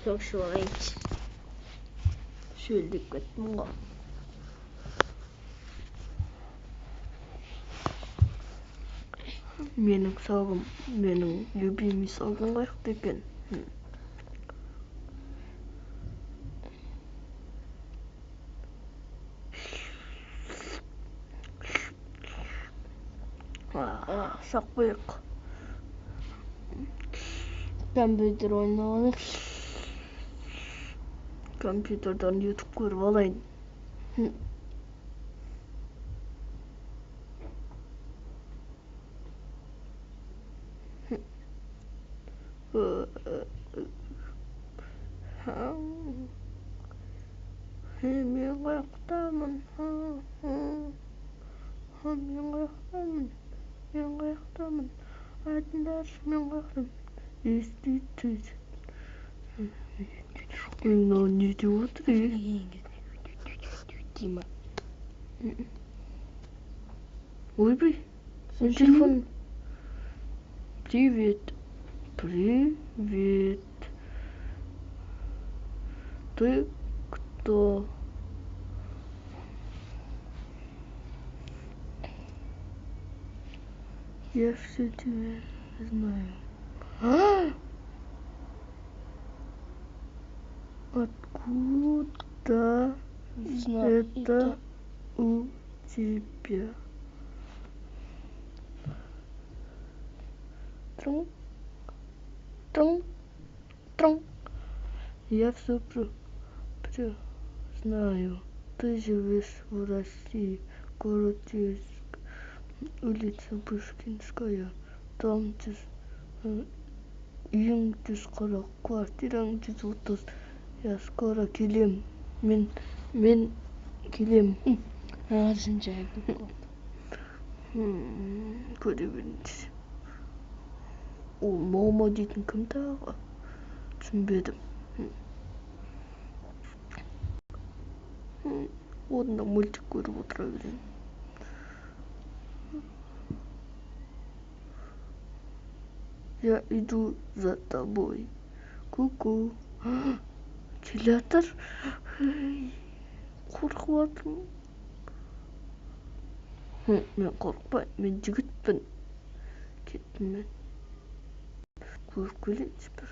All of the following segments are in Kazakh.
Socialite шөлдеп кеттім ғой. Менің сағым, менің любимый сағым қаяқта екен? Сақ қояқ. Компьютер ойнап алайық. Компьютерден YouTube көріп алайын. Мен қаяқтамын. Мен қаяқтамын. Айтыңдаршы, мен қаяқтамын. Еститсіз. Мынау не деп отыр? Дима. Ойбай, мен телефон. Привет. Привет. Ты кто? Я все тебя знаю. Откуда это у тебя? Трум, трум, трум. Я все знаю. Ты живешь в России, город Ейск, улица Пушкинская. Там ең жүз қырық, квартираң 130. Я скоро келем. Мен келем. Ағылшынша айтып көре беріңіз. Ол Момо дейтін кім тағы? Түсінбедім. Онда мультик көріп отыра берейін. Я иду за тобой. Ку-ку. Келе жатыр. Қорқып жатырмын. Мен қорықпаймын, мен жігітпін. Кеттім мен. Көріп келейінші бір.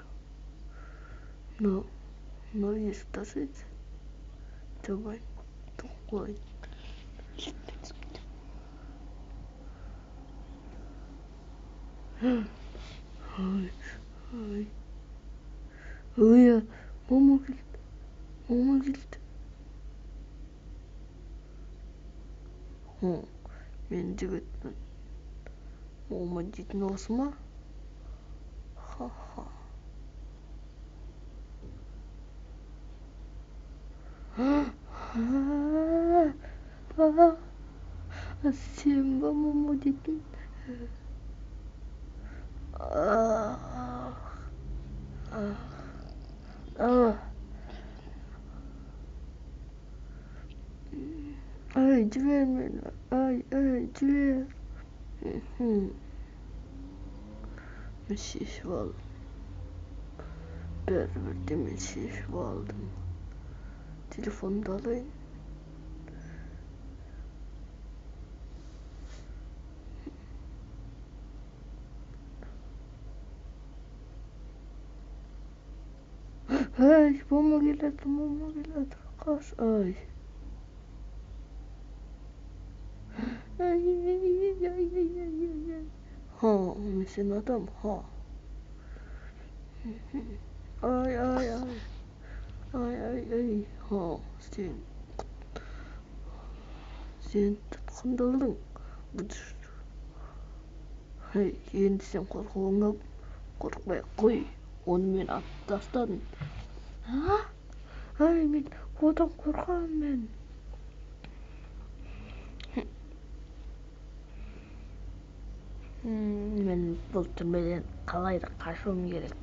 Мынау есікті ашайыншы. Жабайын. Қойын. Ой, Момо келді. Мен жігітпін. Момо дейтін осы ма? Ха-ха. Сен ба Момо дейтін? Ай, жібер мені. Ай, жібер. Мен шешіп алдым. Бәрібір мен шешіп алдым. Телефонды алайын. Ай, Момо келеді. Қаш, ай. Мен сен адам, Ай. Сен тұтқындалдың. Енді сен қорқуыңа қорықпай қой. Оны мен атып тастадым. Ай, мен одан қорқамын мен. Мен бұл түрмеден қалай да қашуым керек.